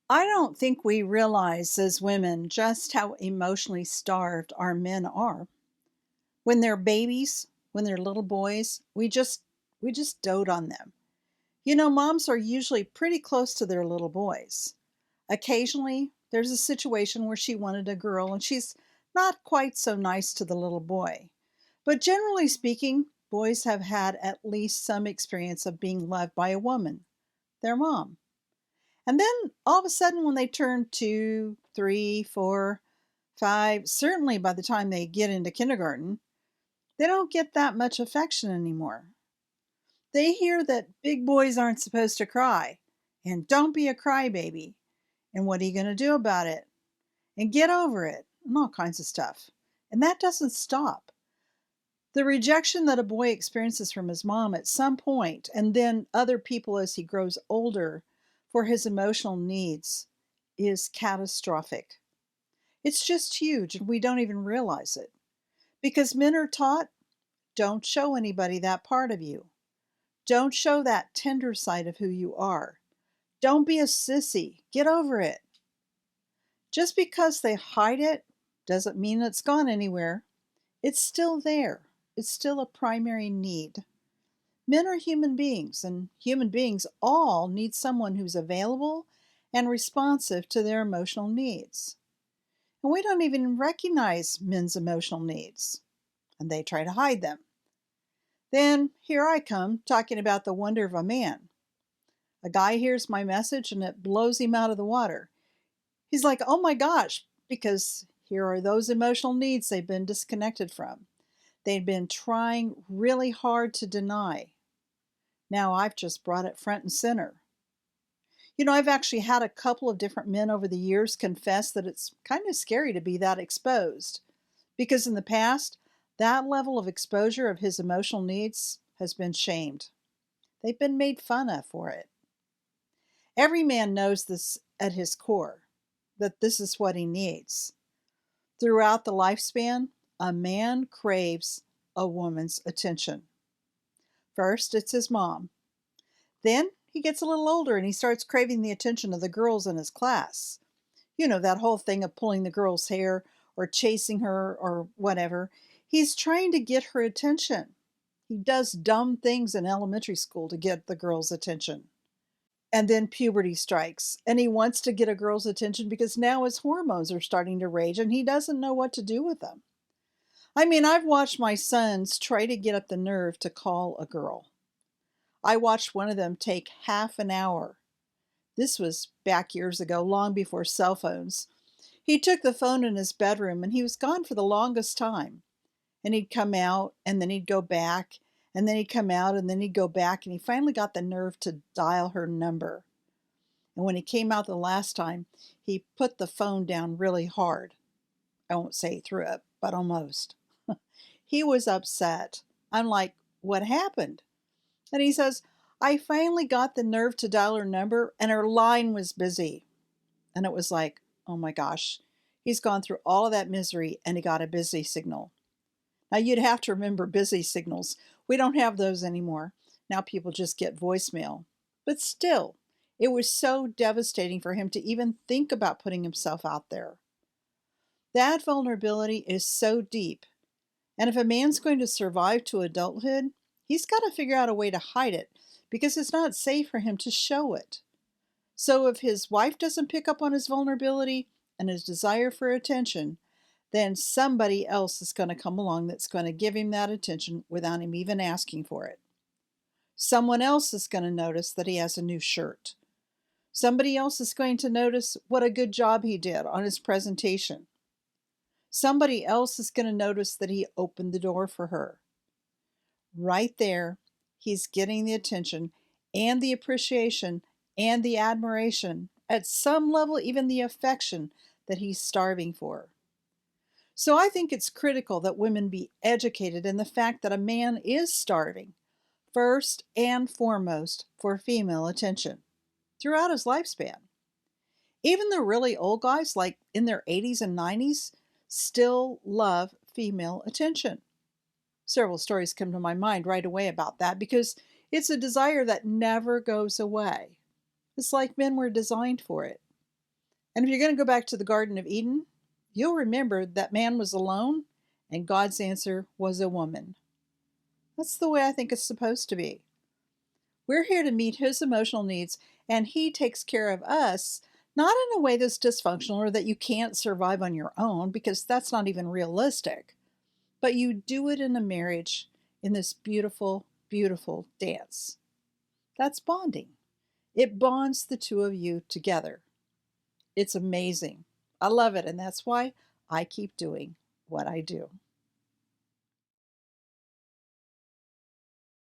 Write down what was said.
I don't think we realize as women just how emotionally starved our men are. When they're babies, when they're little boys, we just dote on them. Moms are usually pretty close to their little boys. Occasionally, there's a situation where she wanted a girl and she's not quite so nice to the little boy. But generally speaking, boys have had at least some experience of being loved by a woman, their mom. And then all of a sudden, when they turn 2, 3, 4, 5, certainly by the time they get into kindergarten, they don't get that much affection anymore. They hear that big boys aren't supposed to cry, and don't be a crybaby, and what are you going to do about it, and get over it, and all kinds of stuff. And that doesn't stop. The rejection that a boy experiences from his mom at some point, and then other people as he grows older for his emotional needs, is catastrophic. It's just huge, and we don't even realize it. Because men are taught, don't show anybody that part of you. Don't show that tender side of who you are. Don't be a sissy. Get over it. Just because they hide it doesn't mean it's gone anywhere. It's still there. It's still a primary need. Men are human beings, and human beings all need someone who's available and responsive to their emotional needs. And we don't even recognize men's emotional needs, and they try to hide them. Then here I come talking about the wonder of a man. A guy hears my message and it blows him out of the water. He's like, oh my gosh, because here are those emotional needs they've been disconnected from. They'd been trying really hard to deny. Now I've just brought it front and center. I've actually had a couple of different men over the years confess that it's kind of scary to be that exposed. Because in the past, that level of exposure of his emotional needs has been shamed. They've been made fun of for it. Every man knows this at his core, that this is what he needs. Throughout the lifespan, a man craves a woman's attention. First, it's his mom. Then he gets a little older and he starts craving the attention of the girls in his class. That whole thing of pulling the girl's hair or chasing her or whatever. He's trying to get her attention. He does dumb things in elementary school to get the girl's attention. And then puberty strikes, and he wants to get a girl's attention because now his hormones are starting to rage and he doesn't know what to do with them. I mean, I've watched my sons try to get up the nerve to call a girl. I watched one of them take half an hour. This was back years ago, long before cell phones. He took the phone in his bedroom and he was gone for the longest time. And he'd come out and then he'd go back and then he'd come out and then he'd go back and he finally got the nerve to dial her number. And when he came out the last time, he put the phone down really hard. I won't say he threw up, but almost. He was upset. I'm like, what happened? And he says, I finally got the nerve to dial her number and her line was busy. And it was like, oh my gosh, he's gone through all of that misery and he got a busy signal. Now you'd have to remember busy signals. We don't have those anymore. Now people just get voicemail. But still, it was so devastating for him to even think about putting himself out there. That vulnerability is so deep. And if a man's going to survive to adulthood, he's got to figure out a way to hide it because it's not safe for him to show it. So if his wife doesn't pick up on his vulnerability and his desire for attention, then somebody else is going to come along that's going to give him that attention without him even asking for it. Someone else is going to notice that he has a new shirt. Somebody else is going to notice what a good job he did on his presentation. Somebody else is going to notice that he opened the door for her. Right there, he's getting the attention and the appreciation and the admiration, at some level, even the affection that he's starving for. So I think it's critical that women be educated in the fact that a man is starving, first and foremost, for female attention throughout his lifespan. Even the really old guys, like in their 80s and 90s, still love female attention. Several stories come to my mind right away about that because it's a desire that never goes away. It's like men were designed for it. And if you're going to go back to the Garden of Eden, you'll remember that man was alone and God's answer was a woman. That's the way I think it's supposed to be. We're here to meet his emotional needs, and he takes care of us, not in a way that's dysfunctional or that you can't survive on your own, because that's not even realistic. But you do it in a marriage in this beautiful, beautiful dance. That's bonding. It bonds the two of you together. It's amazing. I love it, and that's why I keep doing what I do.